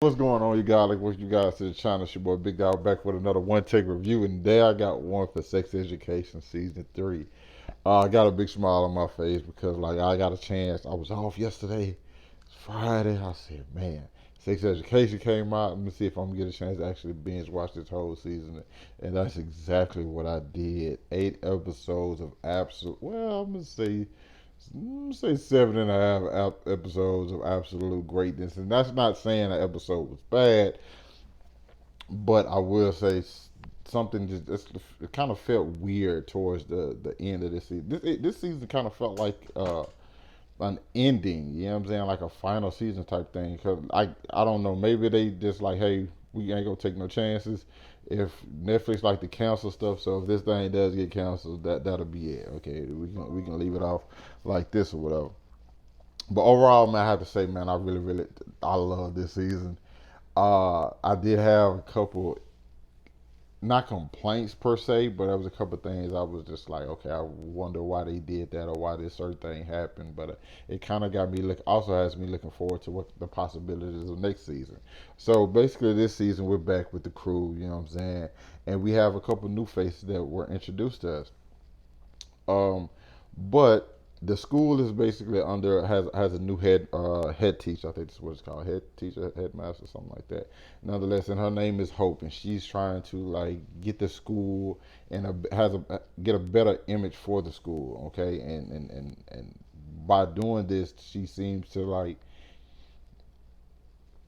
What's going on, you guys? Like, what you guys to the channel? It's your boy Big Dog back with another one take review, and today I got one for Sex Education season 3. I got a big smile on my face because like I got a chance. I was off yesterday. It's Friday. I said, man, Sex Education came out. Let me see if I'm gonna get a chance to actually binge watch this whole season, and that's exactly what I did. 8 episodes of absolute. Well, I'm gonna say 7.5 episodes of absolute greatness, and that's not saying an episode was bad, but I will say something it kind of felt weird towards the end of this season. This season kind of felt like an ending. You know what I'm saying, like a final season type thing. Because I don't know, maybe they just like, hey, we ain't gonna take no chances. If Netflix like to cancel stuff, so if this thing does get canceled, that'll be it. Okay, we can leave it off like this or whatever. But overall, man, I have to say, man, I love this season. I did have a couple, not complaints per se, but there was a couple things I was just like, okay, I wonder why they did that or why this certain thing happened. But it kind of got me also has me looking forward to what the possibilities of next season. So basically, this season we're back with the crew. You know what I'm saying? And we have a couple new faces that were introduced to us. Um, but the school is basically under has a new head teacher. I think that's what it's called, head teacher, headmaster, something like that. Nonetheless, and her name is Hope, and she's trying to like get the school and get a better image for the school. Okay, and by doing this, she seems to like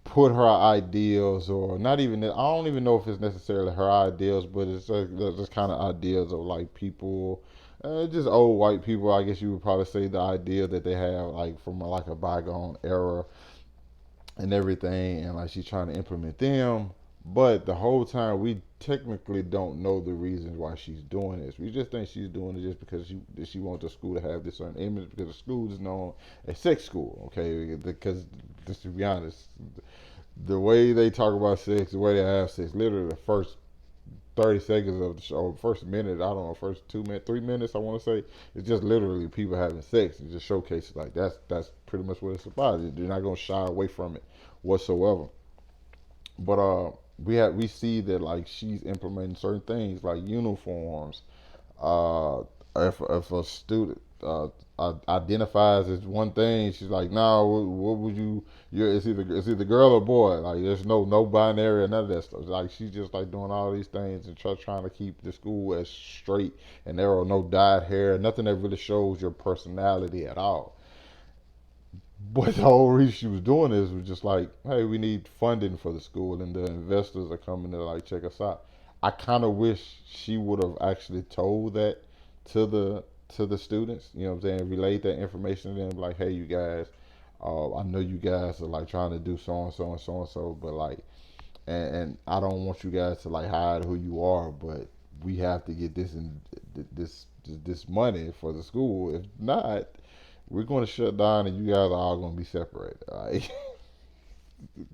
put her ideals, or not even, I don't even know if it's necessarily her ideals, but it's just kind of ideals of like people, just old white people, I guess you would probably say, the idea that they have like from like a bygone era and everything, and like she's trying to implement them. But the whole time we technically don't know the reasons why she's doing this. We just think she's doing it just because she wants the school to have this certain image, because the school is known as sex school. Okay, because just to be honest, the way they talk about sex, the way they have sex, literally the first 30 seconds of the show, first minute, I don't know, first 2 minutes, 3 minutes, I want to say, it's just literally people having sex and just showcases like that's pretty much what it's about. They're not gonna shy away from it whatsoever. But we see that like she's implementing certain things like uniforms. If a student identifies as one thing, she's like, "No, what would you? It's either girl or boy. Like, there's no binary or none of that stuff. Like, she's just like doing all these things and trying to keep the school as straight and narrow, no dyed hair, nothing that really shows your personality at all." But the whole reason she was doing this was just like, hey, we need funding for the school, and the investors are coming to like check us out. I kind of wish she would have actually told that to the students. You know what I'm saying? Relayed that information to them, like, hey, you guys, I know you guys are like trying to do so and so and so and so, but like, and I don't want you guys to like hide who you are, but we have to get this money for the school. If not, we're going to shut down, and you guys are all going to be separated. Like,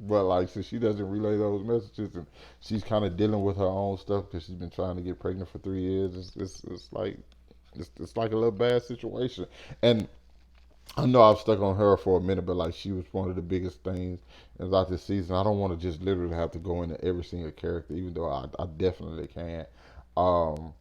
but like, so she doesn't relay those messages, and she's kind of dealing with her own stuff because she's been trying to get pregnant for 3 years. It's like it's like a little bad situation, and I know I've stuck on her for a minute, but like she was one of the biggest things about this season. I don't want to just literally have to go into every single character, even though I definitely can. Um,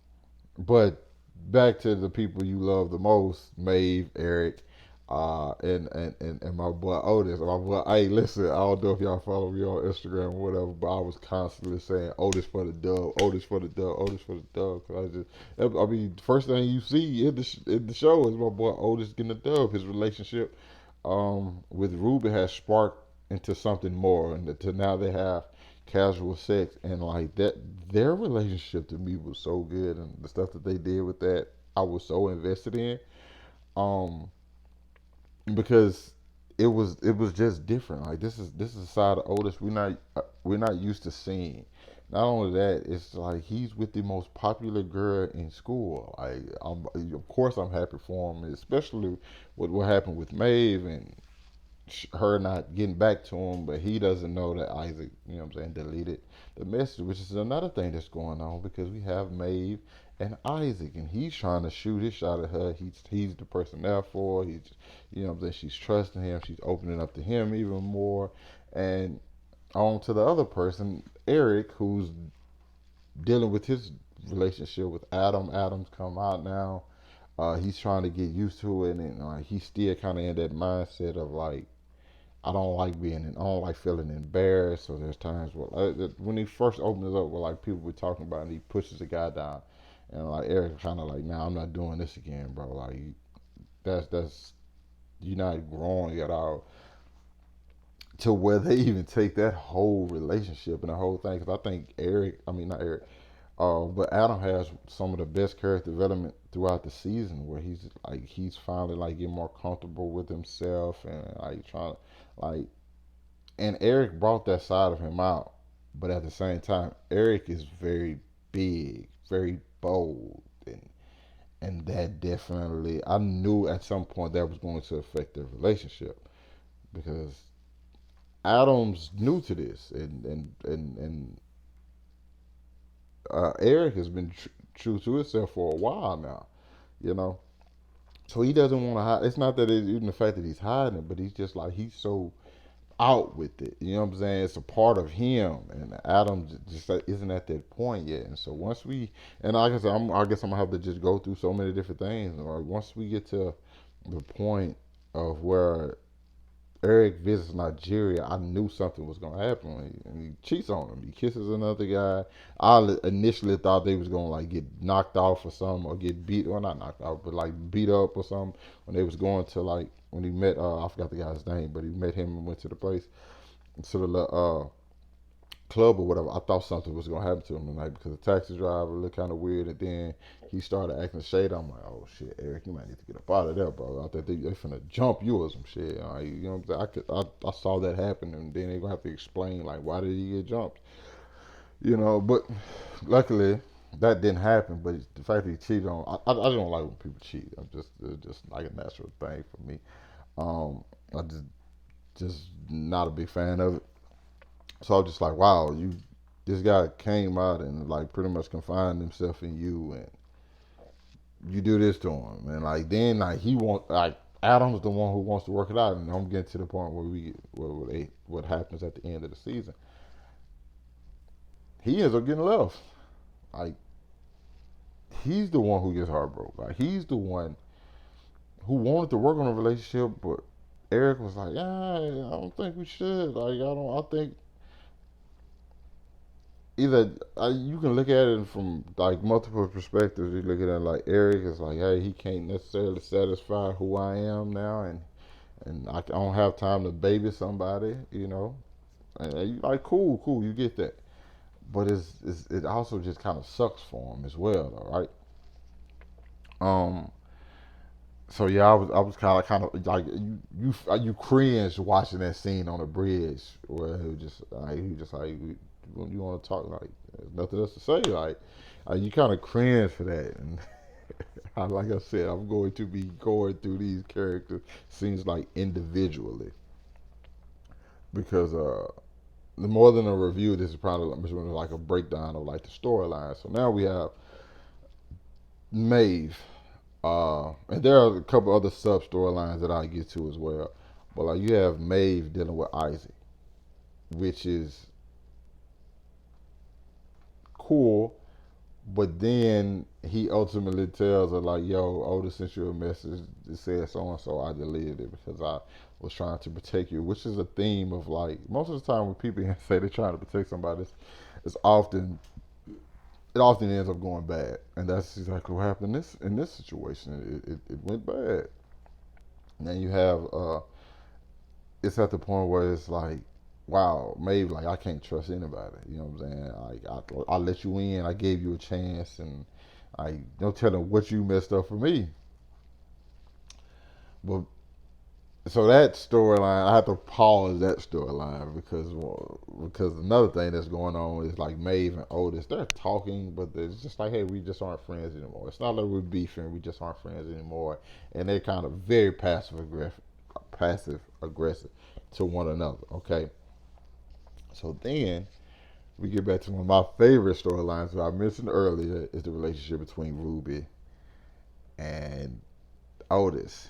but back to the people you love the most, Maeve, Eric, and my boy Otis. My boy, hey, listen, I don't know if y'all follow me on Instagram or whatever, but I was constantly saying Otis for the dub, Otis for the dub, Otis for the dub. Cause I mean, first thing you see in the show is my boy Otis getting the dub. His relationship with Ruby has sparked into something more, and to now they have casual sex, and like that, their relationship to me was so good, and the stuff that they did with that, I was so invested in, um because it was just different. Like, this is a side of Otis we're not used to seeing. Not only that, it's like he's with the most popular girl in school. Of course I'm happy for him, especially with what happened with Maeve, and her not getting back to him, but he doesn't know that Issac, you know what I'm saying, deleted the message, which is another thing that's going on, because we have Maeve and Isaac, and he's trying to shoot his shot at her. He's the person there for her. You know what I'm saying, she's trusting him, she's opening up to him even more, and on to the other person, Eric, who's dealing with his relationship with Adam. Adam's come out now. He's trying to get used to it, and he's still kind of in that mindset of like, I don't like feeling embarrassed. So there's times where, when he first opens up, where like people were talking about, and he pushes the guy down, and like Eric kind of like, nah, I'm not doing this again, bro. Like that's you're not growing at all to where they even take that whole relationship and the whole thing. Because I think I mean not Eric, but Adam has some of the best character development throughout the season, where he's finally like getting more comfortable with himself and like trying like, and Eric brought that side of him out, but at the same time, Eric is very big, very bold, and that definitely I knew at some point that was going to affect their relationship because Adam's new to this, and Eric has been true to himself for a while now, you know. So he doesn't want to hide. It's not that it's even the fact that he's hiding it, but he's just like he's so out with it. You know what I'm saying? It's a part of him, and Adam just isn't at that point yet. And so once we, and like I said, I guess I'm gonna have to just go through so many different things. Or once we get to the point of where Eric visits Nigeria, I knew something was gonna happen. And he cheats on him. He kisses another guy. I initially thought they was gonna like get knocked off or something, or get beat, or not knocked off, but like beat up or something when they was going to like when he met. I forgot the guy's name, but he met him and went to the place to the club or whatever. I thought something was gonna happen to him tonight because the taxi driver looked kind of weird, and then he started acting shady. I'm like, oh shit, Eric, you might need to get up out of there, bro. I think they finna jump you or some shit. You know what I'm saying? I saw that happen, and then they gonna have to explain like why did he get jumped, you know? But luckily that didn't happen. But the fact that he cheated on, I don't like when people cheat. It's just like a natural thing for me. I just not a big fan of it. So I was just like, wow, this guy came out and like pretty much confined himself in you, and you do this to him, and like then like he want like Adam's the one who wants to work it out, and I'm getting to the point where what happens at the end of the season. He ends up getting left. Like he's the one who gets heartbroken. Like he's the one who wanted to work on a relationship, but Eric was like, yeah, I don't think we should. Like I don't. I think either you can look at it from like multiple perspectives. You look at it like Eric is like, hey, he can't necessarily satisfy who I am now, and I don't have time to baby somebody, you know. And you like, cool, you get that, but it also just kind of sucks for him as well, though, right? Um. So yeah, I was kind of like you cringe watching that scene on the bridge where he was just like you want to talk like there's nothing else to say like you kind of cringe for that, and like I said, I'm going to be going through these characters seems like individually because more than a review, this is probably like a breakdown of like the storyline. So now we have Maeve. And there are a couple other sub storylines that I get to as well. But like you have Maeve dealing with Isaac, which is cool. But then he ultimately tells her like, "Yo, Otis sent you a message that said so and so. I deleted it because I was trying to protect you," which is a theme of like most of the time when people say they're trying to protect somebody, it's often it often ends up going bad, and that's exactly what happened in this situation. It went bad. And then you have it's at the point where it's like, wow, maybe like I can't trust anybody. You know what I'm saying? Like I let you in, I gave you a chance, and I don't tell them what you messed up for me. But so that storyline, I have to pause that storyline because another thing that's going on is like Maeve and Otis, they're talking, but it's just like, hey, we just aren't friends anymore. It's not like we're beefing, we just aren't friends anymore, and they're kind of very passive aggressive to one another. Okay, so then we get back to one of my favorite storylines that I mentioned earlier is the relationship between Ruby and Otis.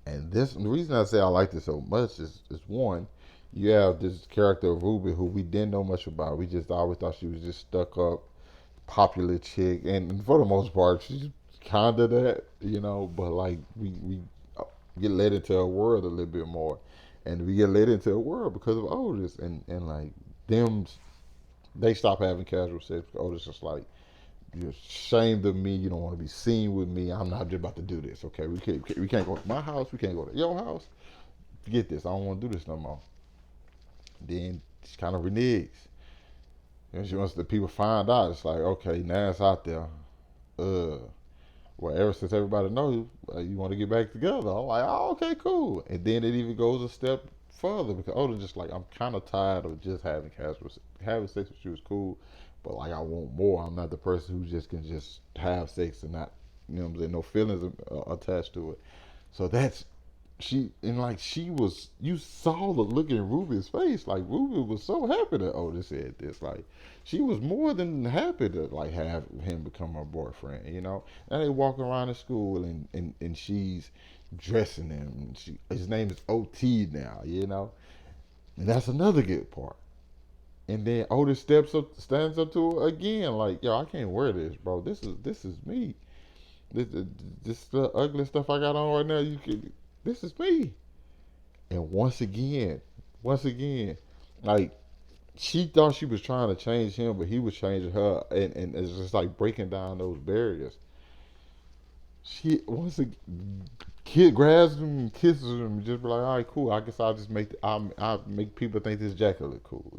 And the reason I say I like this so much is one, you have this character of Ruby who we didn't know much about. We just always thought she was just stuck up, popular chick, and for the most part, she's kinda that, But like we get led into her world a little bit more, and we get led into her world because of Otis, and like them, they stop having casual sex. Otis just like, you're ashamed of me. You don't want to be seen with me. I'm not just about to do this. Okay, we can't go to my house. We can't go to your house. Forget this. I don't want to do this no more. Then she kind of reneges. And she wants the people find out. It's like, okay, now it's out there. Uh, well, ever since everybody knows you want to get back together, I'm like, oh, okay, cool. And then it even goes a step further because Oda's just like, I'm kind of tired of just having sex with you is cool, but like I want more. I'm not the person who just can just have sex and not, what I'm saying, no feelings attached to it. So that's she was, you saw the look in Ruby's face. Like Ruby was so happy that Otis said this. Like she was more than happy to like have him become her boyfriend. And they walk around the school and she's dressing him. His name is OT now. And that's another good part. And then Otis stands up to her again, like, yo, I can't wear this, bro. This is me. This the ugly stuff I got on right now. This is me. And once again, like she thought she was trying to change him, but he was changing her, and it's just like breaking down those barriers. She once again kid grabs him and kisses him, and just be like, all right, cool. I guess I'll just I'll make people think this jacket look cool,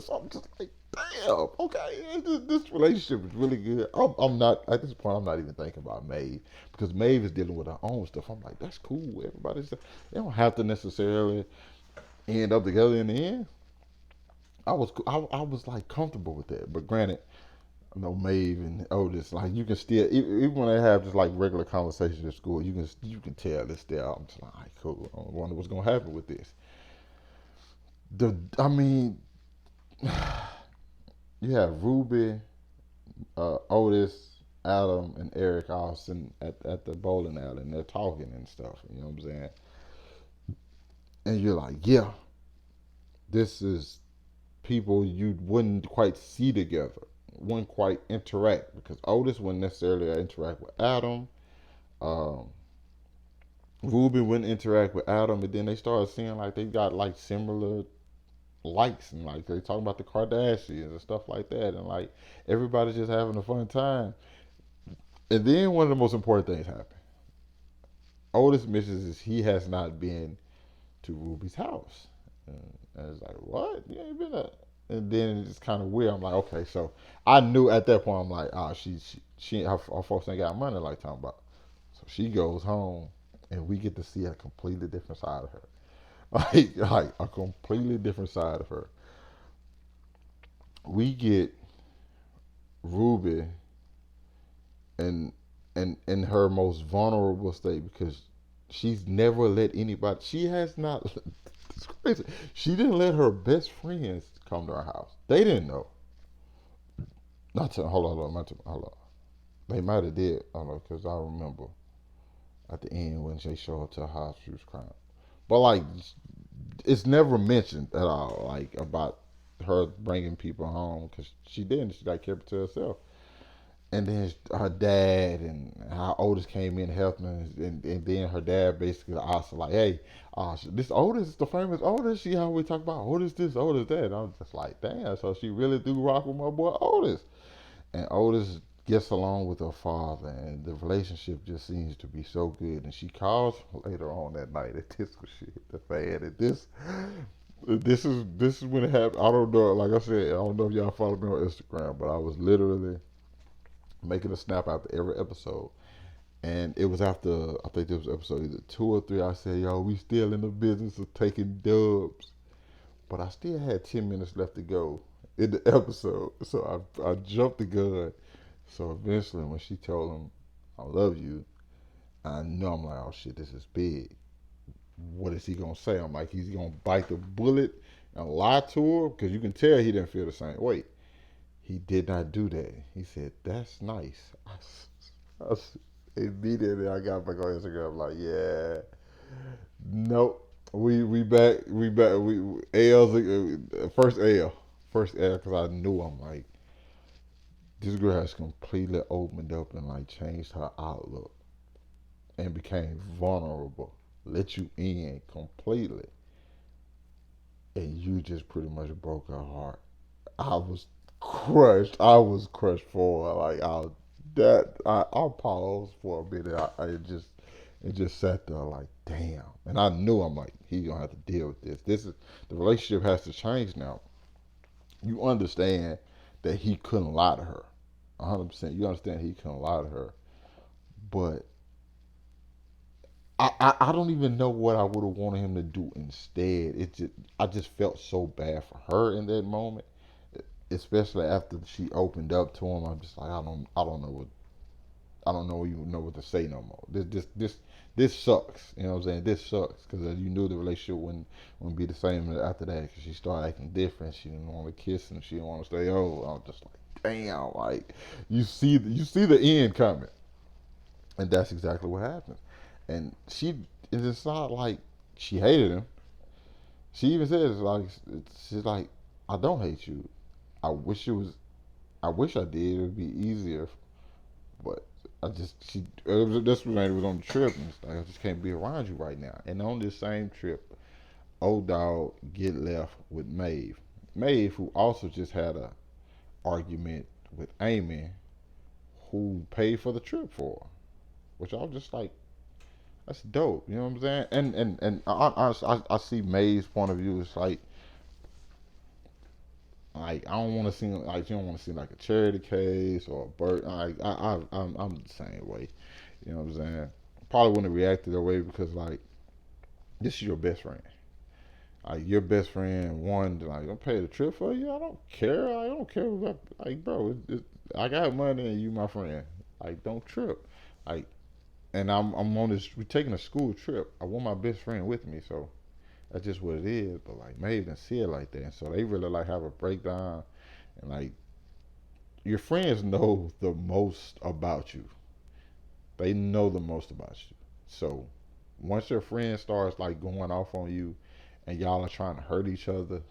So I'm just like, damn, okay, this relationship is really good. I'm not at this point. I'm not even thinking about Maeve because Maeve is dealing with her own stuff. I'm like, that's cool. They don't have to necessarily end up together in the end. I was like comfortable with that, but granted, Maeve and Otis, like you can still even when they have just like regular conversations at school, you can tell it's there. I'm just like, all right, cool. I wonder what's gonna happen with this. I mean, you have Ruby, Otis, Adam, and Eric all sitting at the bowling alley, and they're talking and stuff. You know what I'm saying? And you're like, yeah, this is people you wouldn't quite see together, wouldn't quite interact because Otis wouldn't necessarily interact with Adam. Um, Ruby wouldn't interact with Adam, and then they started seeing like they got like similar likes and like they talking about the Kardashians and stuff like that, and like everybody's just having a fun time. And then one of the most important things happened. Otis misses is he has not been to Ruby's house, and it's like, what? You ain't been there. And then it's kind of weird. I'm like, okay, so I knew at that point. I'm like, her folks ain't got money like talking about. So she goes home, and we get to see a completely different side of her. Like a completely different side of her. We get Ruby and in her most vulnerable state because she's never let anybody. She has not. It's crazy. She didn't let her best friends come to her house. They didn't know. Not to hold on, not to hold on. They might have did. I don't know because I remember at the end when they showed up to her house, she was crying. But like, it's never mentioned at all, like about her bringing people home because she didn't. She like kept it to herself. And then her dad and how Otis came in helping her, and then her dad basically asked her like, "Hey, this Otis, the famous Otis. See how we talk about Otis this, Otis that." And I was just like, "Damn!" So she really do rock with my boy Otis, and Otis gets along with her father, and the relationship just seems to be so good. And she calls later on that night, and this was shit hit the fan, and this is when it happened. I don't know. Like I said, I don't know if y'all follow me on Instagram, but I was literally making a snap after every episode. And it was after, I think this was episode either 2 or 3. I said, yo, we still in the business of taking dubs. But I still had 10 minutes left to go in the episode. So I jumped the gun. So eventually, when she told him, I love you, I know I'm like, oh shit, this is big. What is he going to say? I'm like, he's going to bite the bullet and lie to her? Because you can tell he didn't feel the same way. He did not do that. He said, that's nice. Immediately I got back on Instagram like, yeah, nope. we L's first L because I knew I'm like this girl has completely opened up and like changed her outlook and became vulnerable, let you in completely, and you just pretty much broke her heart. I was crushed. I was crushed for her. Like I paused for a minute. I just it just sat there like damn, and I knew I'm like he's gonna have to deal with this. This is the relationship has to change now. You understand that he couldn't lie to her, 100%. You understand he couldn't lie to her, but I don't even know what I would have wanted him to do instead. I just felt so bad for her in that moment, especially after she opened up to him. I'm just like I don't know even know what to say no more. This sucks. You know what I'm saying? This sucks because you knew the relationship wouldn't be the same after that because she started acting different. She didn't want to kiss him. She didn't want to stay over. I was just like, damn, like you see the end coming, and that's exactly what happened. And it's not like she hated him. She even says like she's like, I don't hate you. I wish it was. I wish I did. It would be easier, but I just she. This was when it was on the trip, and it's like I just can't be around you right now. And on this same trip, old dog get left with Maeve. Maeve, who also just had a argument with Amy, who paid for the trip for her, which I was just like, that's dope. You know what I'm saying? And I see May's point of view. It's like I don't want to seem like you don't want to seem like a charity case or a bird. I'm the same way. You know what I'm saying? Probably wouldn't have reacted that way because like this is your best friend. Like your best friend one like I'm pay the trip for you. I don't care. I don't care about like bro. I got money and you my friend. Like don't trip. Like and I'm on this. We're taking a school trip. I want my best friend with me, so that's just what it is. But like Maeve didn't see it like that, and so they really like have a breakdown. And like your friends know the most about you. They know the most about you. So once your friend starts like going off on you, and y'all are trying to hurt each other,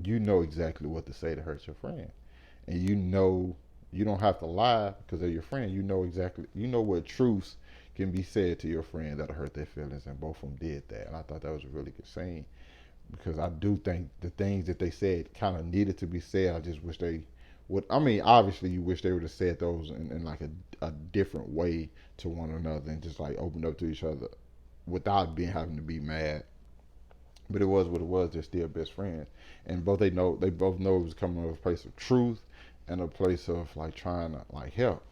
you know exactly what to say to hurt your friend, and you know you don't have to lie because they're your friend. You know exactly. You know what truths can be said to your friend that'll hurt their feelings, and both of them did that. And I thought that was a really good scene because I do think the things that they said kind of needed to be said. I just wish they would. I mean, obviously, you wish they would have said those in like a different way to one another and just like opened up to each other without being having to be mad. But it was what it was. They're still best friends, and they both know it was coming from a place of truth and a place of like trying to like help.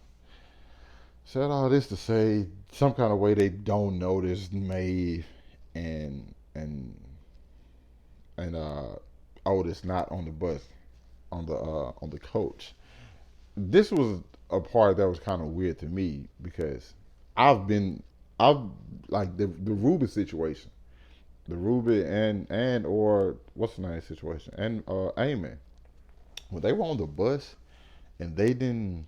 Said all this to say, some kind of way they don't notice Maeve and and and Otis not on the bus on the coach. This was a part that was kind of weird to me because I've been I've like the Ruby situation, the Ruby and or what's the name situation and Amy when they were on the bus and they didn't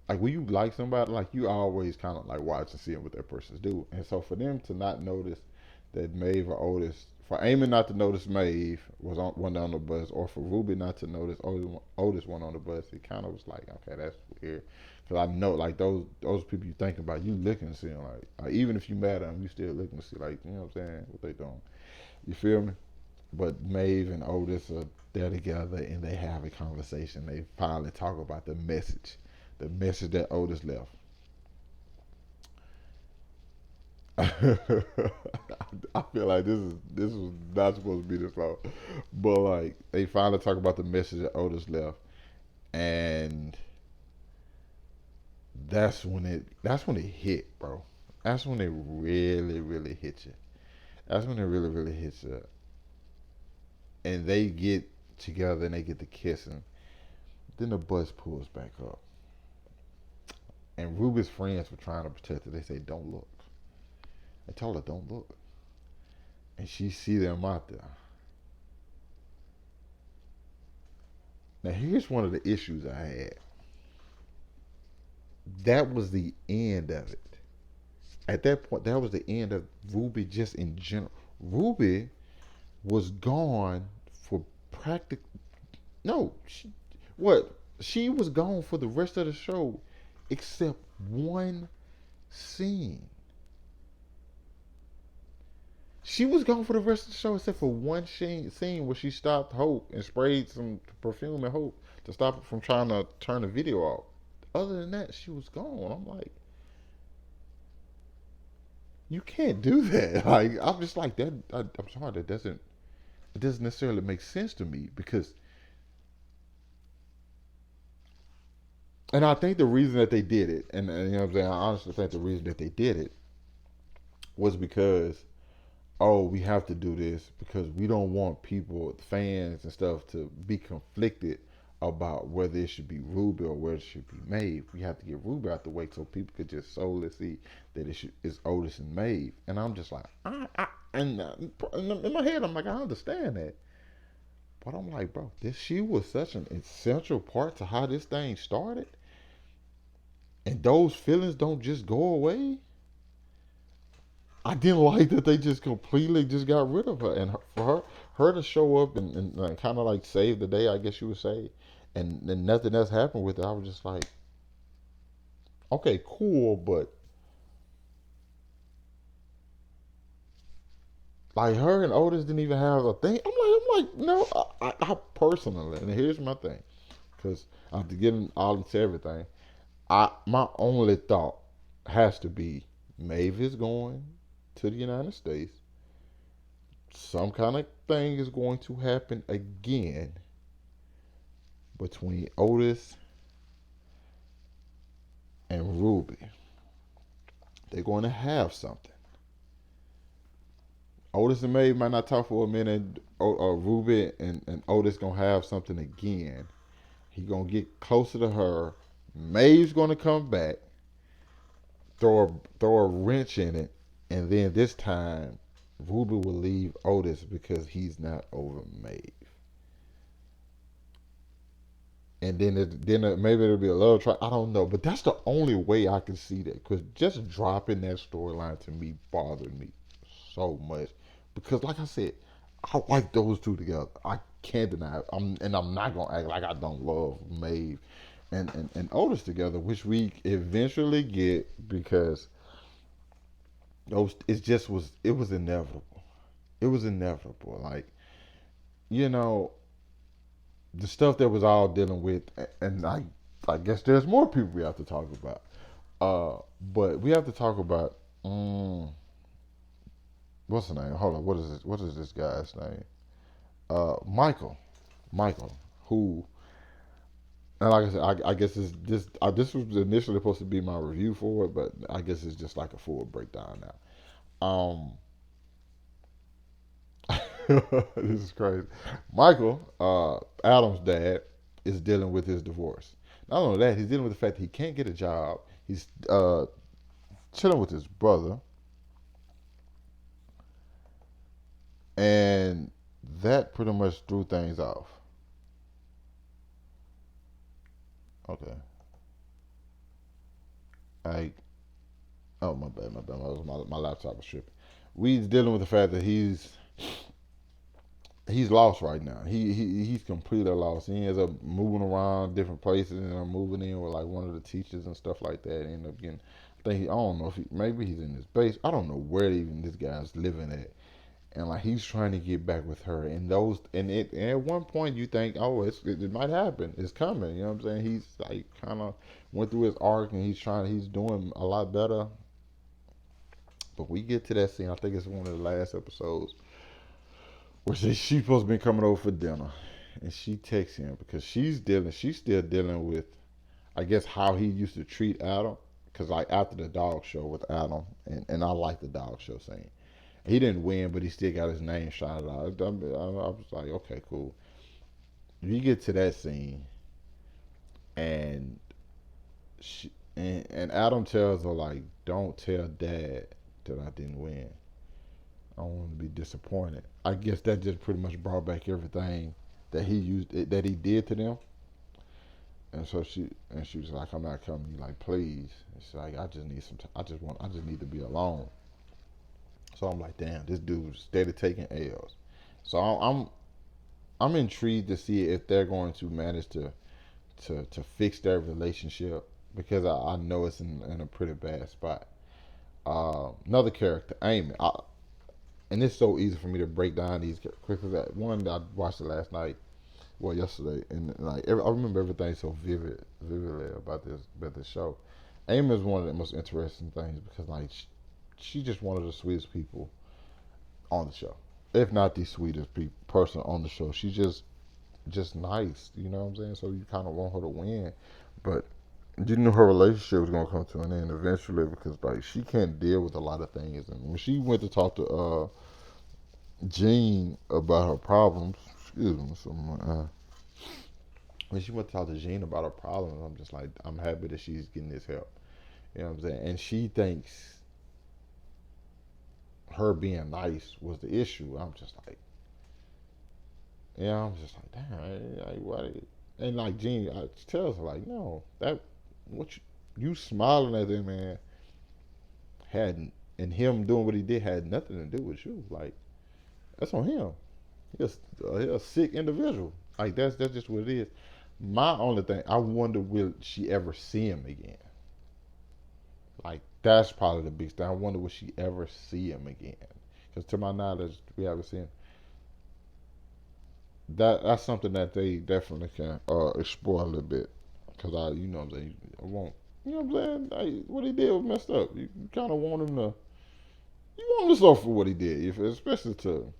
like when you like somebody, like you always kind of like watch and see what that person's do. And so for them to not notice that Maeve or Otis, for Amy not to notice Maeve was on one on the bus, or for Ruby not to notice Otis one on the bus, it kind of was like, okay, that's weird. Because I know like those people you think about, you looking and seeing like even if you mad at them, you still looking to see like you know what I'm saying, what they doing. You feel me? But Maeve and Otis are there together and they have a conversation. They finally talk about the message that Otis left. I feel like this was not supposed to be this long, but like they finally talk about the message that Otis left, and that's when it hit, bro. That's when it really hit you. That's when it really hits you, and they get together and they get to kissing. Then the bus pulls back up, and Ruby's friends were trying to protect her. They say, "Don't look." They told her, "Don't look," and she see them out there. Now here's one of the issues I had. That was the end of it. At that point, that was the end of Ruby just in general. Ruby was gone for practic. No, what? She was gone for the rest of the show, except one scene. She was gone for the rest of the show except for one scene where she stopped Hope and sprayed some perfume at Hope to stop her from trying to turn the video off. Other than that, she was gone. I'm like, you can't do that. Like, I'm just like that. I'm sorry, that doesn't it doesn't necessarily make sense to me because, and I think the reason that they did it, and you know what I'm saying, I honestly think the reason that they did it was because, oh, we have to do this because we don't want people, fans and stuff, to be conflicted about whether it should be Ruby or whether it should be Maeve. We have to get Ruby out the way so people could just solely see that it's Otis and Maeve. And I'm just like, and in my head, I'm like, I understand that. But I'm like, bro, she was such an essential part to how this thing started. And those feelings don't just go away. I didn't like that they just completely just got rid of her, and for her to show up and kind of like save the day, I guess you would say, and then nothing else happened with it. I was just like, okay, cool, but like her and Otis didn't even have a thing. I'm like, no, I personally, and here's my thing, because after getting all into everything, my only thought has to be Maeve is going to the United States. Some kind of thing is going to happen again between Otis and Ruby. They're going to have something. Otis and Maeve might not talk for a minute. Ruby and Otis gonna have something again. He gonna get closer to her. Maeve's gonna come back, throw a wrench in it, and then this time Ruby will leave Otis because he's not over Maeve. And maybe it'll be a love triangle. I don't know, but that's the only way I can see that. Because just dropping that storyline to me bothered me so much. Because, like I said, I like those two together. I can't deny it. I'm not gonna act like I don't love Maeve and Otis together, which we eventually get because those it was inevitable. It was inevitable. Like, you know, the stuff that was all dealing with, and I guess there's more people we have to talk about. But we have to talk about what's the name? Hold on, what is this? What is this guy's name? Michael. Michael, who, and like I said, I guess this was initially supposed to be my review for it, but I guess it's just like a full breakdown now. This is crazy. Michael, Adam's dad, is dealing with his divorce. Not only that, he's dealing with the fact that he can't get a job. He's chilling with his brother, and that pretty much threw things off. Okay, I oh my bad. My laptop was tripping. We's dealing with the fact that he's lost right now. He's completely lost. He ends up moving around different places and moving in with like one of the teachers and stuff like that. He ended up getting, I don't know if maybe he's in his base. I don't know where even this guy's living at. And like he's trying to get back with her, and at one point you think, oh, it might happen, it's coming. You know what I'm saying? He's like kind of went through his arc, and he's doing a lot better. But we get to that scene. I think it's one of the last episodes where she's supposed to be coming over for dinner, and she texts him because she's still dealing with, I guess, how he used to treat Adam. Because like after the dog show with Adam, and I like the dog show scene. He didn't win, but he still got his name shouted out. I was like, okay, cool. You get to that scene, and and Adam tells her like, don't tell Dad that I didn't win. I don't want to be disappointed. I guess that just pretty much brought back everything that he did to them. And so she was like, I'm not coming. Like, please. And she's like, I just need some time. I just need to be alone. So I'm like, damn, this dude's steady taking L's. So I'm intrigued to see if they're going to manage to fix their relationship because I know it's in a pretty bad spot. Another character, Amy. And it's so easy for me to break down these quickly. That one I watched it last night, well yesterday, and like I remember everything so vividly about this show. Amy is one of the most interesting things because like she just one of the sweetest people on the show, if not the sweetest person on the show. She's just nice, you know what I'm saying? So you kind of want her to win, but you knew her relationship was gonna come to an end eventually because like she can't deal with a lot of things. And when she went to talk to Jean about her problems, excuse me, when she went to talk to Jean about her problems, I'm just like, I'm happy that she's getting this help. You know what I'm saying? And she thinks her being nice was the issue. I'm just like, yeah, I'm just like, damn, like, what? And like Jean tells her, like, no, that what you smiling at him, man, had and him doing what he did had nothing to do with you. Like, that's on him. He's a sick individual. Like that's just what it is. My only thing, I wonder will she ever see him again? Like that's probably the big thing. I wonder will she ever see him again? Because to my knowledge, we haven't seen him. That's something that they definitely can explore a little bit. Cause you know what I'm saying, I won't. You know what I'm saying? What he did was messed up. You kind of want him to. You want him to suffer for what he did, especially to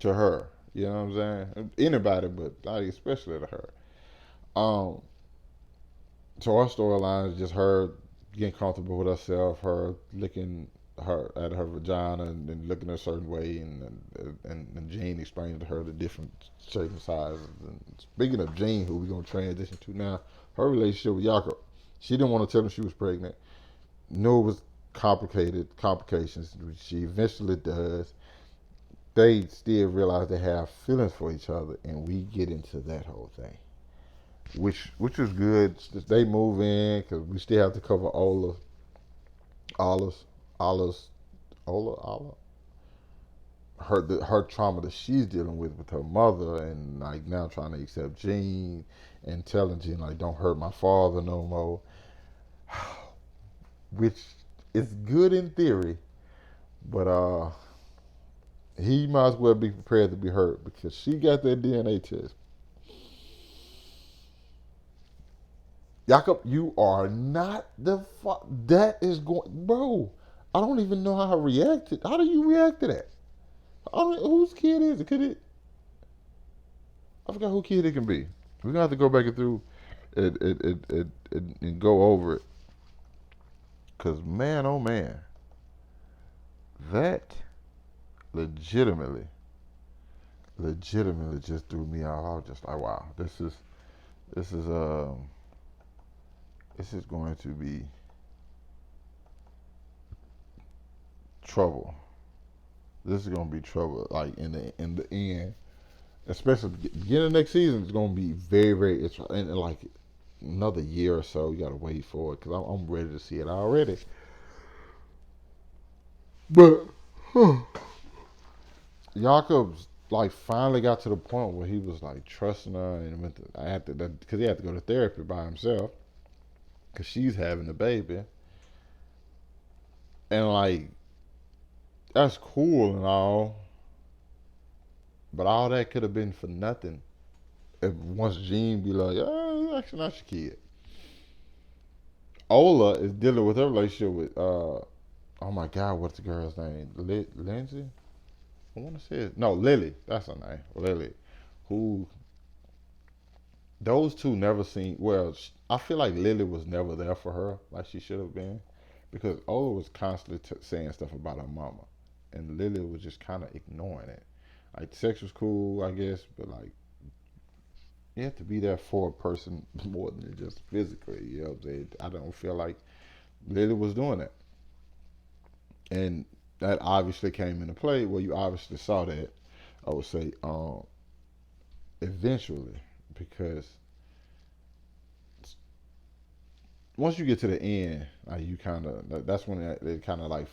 her. You know what I'm saying? Anybody, but like especially to her. Um, so our storyline is just her getting comfortable with herself, her looking her at her vagina and looking a certain way, and Jane explains to her the different shapes and sizes. And speaking of Jane, who we're gonna transition to now, her relationship with Jakob, she didn't want to tell him she was pregnant. Knew it was complications. She eventually does. They still realize they have feelings for each other, and we get into that whole thing, which is good. They move in because we still have to cover Ola's, Ola's, Ola, her trauma that she's dealing with her mother, and like now trying to accept Jean and telling Jean like don't hurt my father no more, which is good in theory, but he might as well be prepared to be hurt because she got that DNA test. Jakob, you are not that is going, bro. I don't even know how I reacted. How do you react to that? Whose kid is it? Could it? I forgot who kid it can be. We're gonna have to go back and through and go over it. Cause man, oh man, that legitimately, legitimately just threw me off. I was just like, wow, this is this is going to be trouble. This is gonna be trouble. Like in the end, especially beginning of next season, it's gonna be very. It's and like another year or so. You gotta wait for it because I'm ready to see it already. But Jacob's like finally got to the point where he was like trusting her and went to, I had to because he had to go to therapy by himself because she's having the baby and like that's cool and all, but all that could have been for nothing if once Jean be like, oh, actually not your kid. Ola is dealing with her relationship with oh my god, what's the girl's name? Lindsay? I want to say it. No, Lily. That's her name. Lily. Who those two never seen. Well, I feel like Lily was never there for her like she should have been because Ola was constantly saying stuff about her mama, and Lily was just kind of ignoring it. Like sex was cool, I guess, but like you have to be there for a person more than just physically. You know what I'm saying? I don't feel like Lily was doing that, and that obviously came into play. Well, you obviously saw that. I would say eventually because once you get to the end, like you kind of that's when it kind of like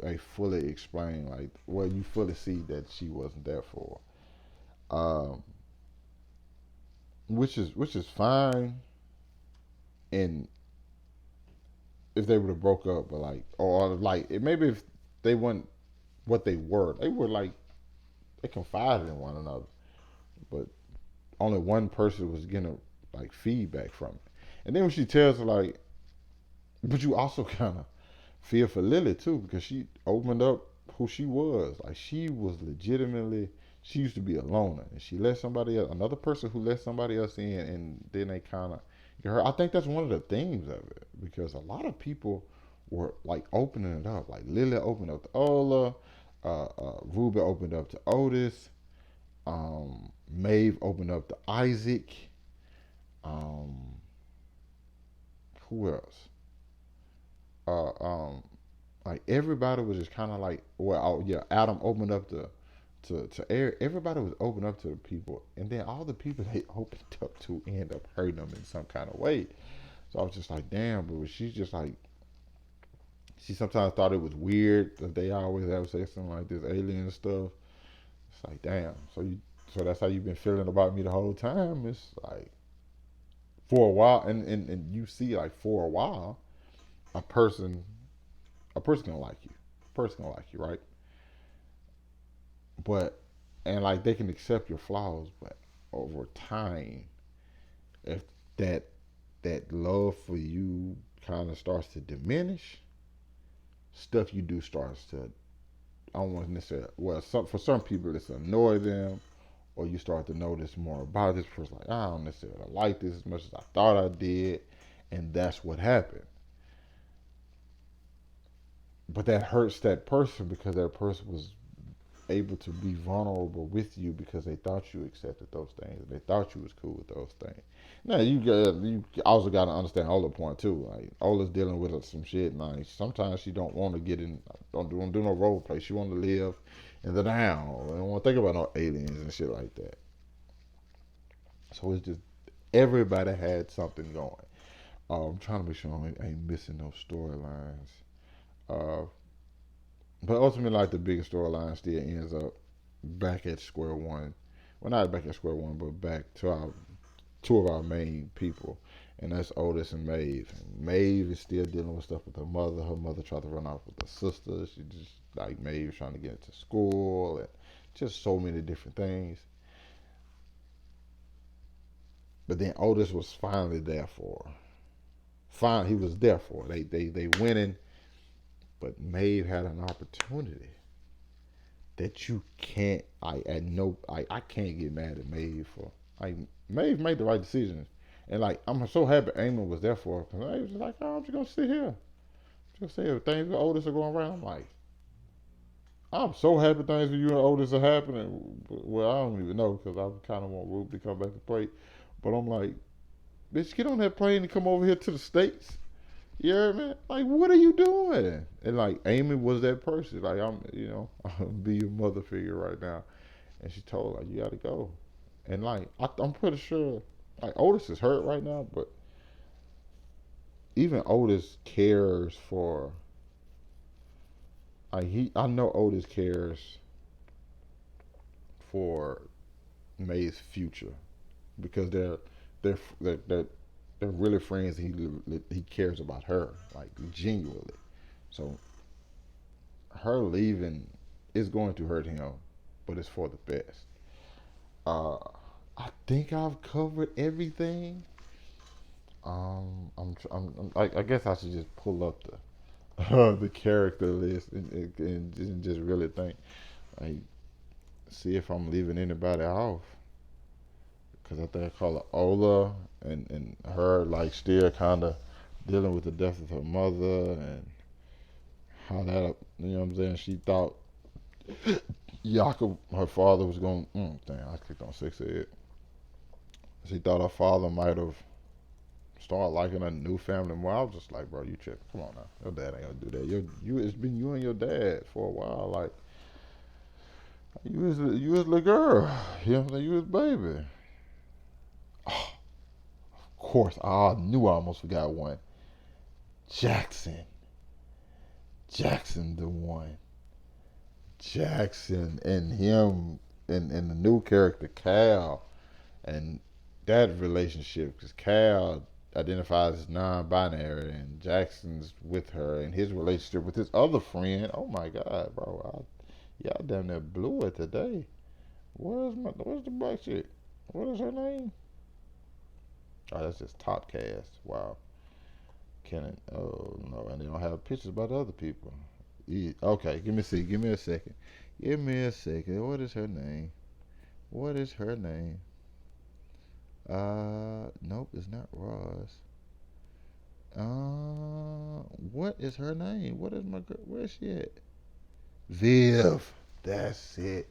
they fully explain like well you fully see that she wasn't there for, um, which is fine, and if they would have broke up, but like or like maybe if they weren't what they were like they confided in one another, but only one person was getting like feedback from it, and then when she tells her like, but you also kind of feel for Lily too because she opened up who she was. Like she was legitimately, she used to be a loner, and she let somebody else, another person who let somebody else in, and then they kind of her. I think that's one of the themes of it because a lot of people were like opening it up. Like Lily opened up to Ola, Ruby opened up to Otis, Maeve opened up to Isaac. Um, who else? Uh, um, like everybody was just kind of like well yeah Adam opened up to air everybody was open up to the people and then all the people they opened up to end up hurting them in some kind of way, so I was just like damn but she's just like she sometimes thought it was weird that they always have say something like this alien stuff. It's like damn so that's how you've been feeling about me the whole time. It's like for a while and you see like for a while a person a person gonna like you a person gonna like you right but and like they can accept your flaws, but over time, if that that love for you kind of starts to diminish, stuff you do starts to I don't want to necessarily well for some people it's annoy them or you start to notice more about this person like I don't necessarily like this as much as I thought I did, and that's what happened. But that hurts that person because that person was able to be vulnerable with you because they thought you accepted those things. They thought you was cool with those things. Now you also got to understand Ola's point too. Like Ola's dealing with some shit. Like sometimes she don't want to get in, don't do no role play. She want to live in the now. They don't want to think about no aliens and shit like that. So it's just everybody had something going. I'm trying to make sure I ain't missing no storylines. Uh, but ultimately, like the biggest storyline still ends up back at square one. Well, not back at square one, but back to our two of our main people, and that's Otis and Maeve. And Maeve is still dealing with stuff with her mother. Her mother tried to run off with her sister. She just like Maeve trying to get into school and just so many different things. But then Otis was finally there for her. Finally, he was there for her. They winning, but Maeve had an opportunity that you can't. I can't get mad at Maeve for. Like Maeve made the right decision, and like I'm so happy Eamon was there for her because Maeve was like, oh, I'm just gonna sit here. I'm just gonna say if things with Otis are going around. I'm like, I'm so happy things with you and Otis are happening. Well, I don't even know because I kind of want Ruby to come back and play, but I'm like, bitch, get on that plane and come over here to the states. Yeah, man. Like, what are you doing? And like, Amy was that person. Like, I'm be your mother figure right now. And she told her, like, you got to go. And like, I'm pretty sure, like, Otis is hurt right now, but even Otis cares for, like, I know Otis cares for May's future because they're they're really friends. He cares about her like genuinely. So her leaving is going to hurt him, but it's for the best. Uh, I think I've covered everything. I guess I should just pull up the the character list and just really think, like, see if I'm leaving anybody off. Because I think I call her Ola and her like still kind of dealing with the death of her mother and how that you know what I'm saying. She thought Jakob, her father, was going. Damn, I clicked on six head. She thought her father might have started liking a new family more. I was just like, bro, you tripping? Come on now, your dad ain't gonna do that. It's been you and your dad for a while. Like you was the girl. You know what I'm saying? You was baby. Oh, of course, I knew I almost forgot one. Jackson. Jackson the one. Jackson and him and the new character Cal and that relationship because Cal identifies as non-binary and Jackson's with her and his relationship with his other friend. Oh my God, bro! Y'all damn near blew it today. Where's the black chick? What is her name? Oh, that's just top cast. Wow. Can Oh no, and they don't have pictures about the other people. Okay, give me a see. Give me a second. Give me a second. What is her name? What is her name? Nope, it's not Ross. What is her name? What is my girl? Where's she at? Viv. That's it.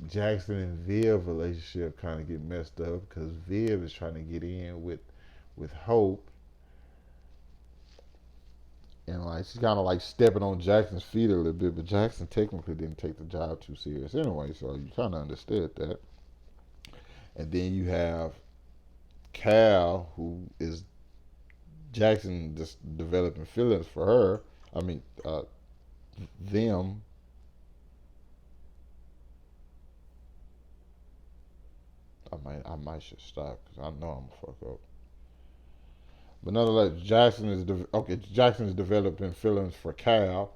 Jackson and Viv relationship kind of get messed up because Viv is trying to get in with Hope, and like she's kind of like stepping on Jackson's feet a little bit, but Jackson technically didn't take the job too serious anyway, so you kind of understood that. And then you have Cal, who is Jackson just developing feelings for her. I mean, them. I might should stop because I know I'm gonna fuck up. But nonetheless, Jackson is developing feelings for Cal,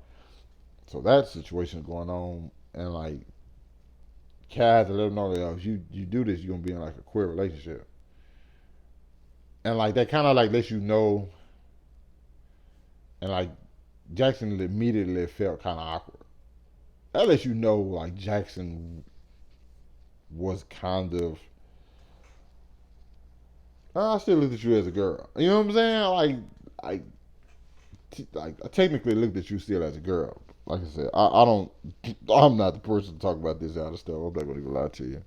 so that situation is going on, and like Cal has to let him know that if you do this, you're gonna be in like a queer relationship, and like that kind of like lets you know, and like Jackson immediately felt kind of awkward. That lets you know like Jackson was kind of. I still looked at you as a girl. You know what I'm saying? I technically looked at you still as a girl. Like I said, I don't. I'm not the person to talk about this other stuff. I'm not going to even lie to you.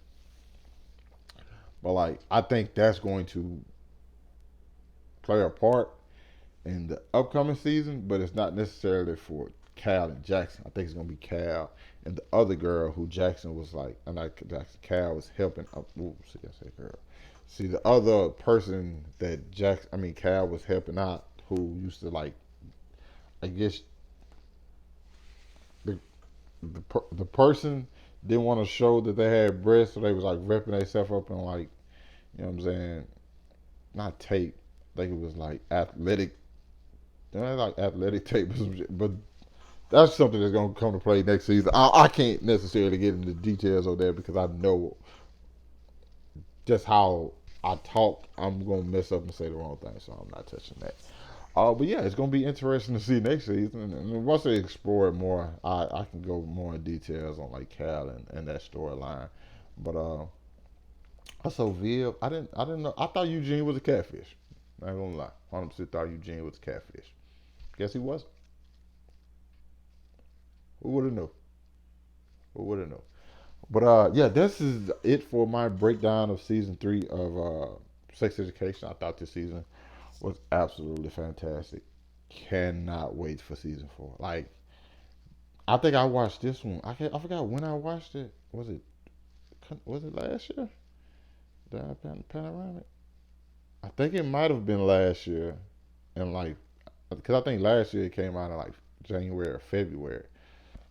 But like, I think that's going to play a part in the upcoming season. But it's not necessarily for Cal and Jackson. I think it's going to be Cal and the other girl who Jackson was like. I'm not Jackson. Cal was helping. Ooh, see, I said girl. See, the other person that Cal was helping out, who used to like, I guess the the person didn't want to show that they had breasts, so they was like wrapping themselves up in like, you know what I'm saying, not tape. I think it was like athletic, like athletic tape, but that's something that's gonna come to play next season. I can't necessarily get into the details of that because I know just how I talk. I'm gonna mess up and say the wrong thing, so I'm not touching that. But yeah, it's gonna be interesting to see next season, and once they explore it more, I can go more in details on like Cal and that storyline. But also Viv, I didn't know. I thought Eugene was a catfish. I ain't gonna lie, 100% thought Eugene was a catfish. Guess he wasn't. Who would have known? Who would have known? But yeah, this is it for my breakdown of season 3 of Sex Education. I thought this season was absolutely fantastic. Cannot wait for season 4. Like, I think I watched this one. I forgot when I watched it. Was it last year? Panoramic. I think it might have been last year, and like, because I think last year it came out in like January or February.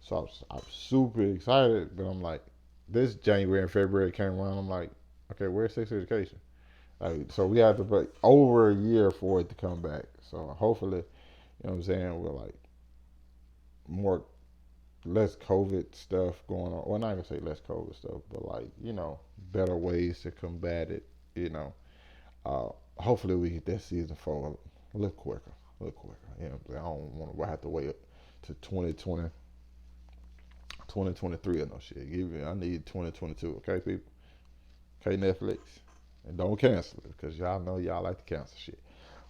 So I was super excited, but I'm like, this January and February came around. I'm like, okay, where's Sex Education? Like, so we have to wait over a year for it to come back. So hopefully, you know what I'm saying, we're like more less COVID stuff going on. Well, not gonna say less COVID stuff, but like, better ways to combat it. You know, uh, hopefully we get that season 4 a little quicker, a little quicker. You know, I don't want to have to wait to 2020, 2023 or no shit. I need 2022. Okay, people. Okay, Netflix. And don't cancel it because y'all know y'all like to cancel shit.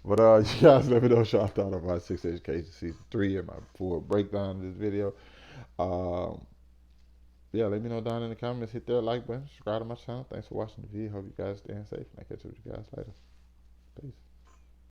But you guys let me know what y'all thought about Sex Education season 3 and my full breakdown of this video. Um, yeah, let me know down in the comments. Hit that like button. Subscribe to my channel. Thanks for watching the video. Hope you guys staying safe. And I'll catch up with you guys later. Peace.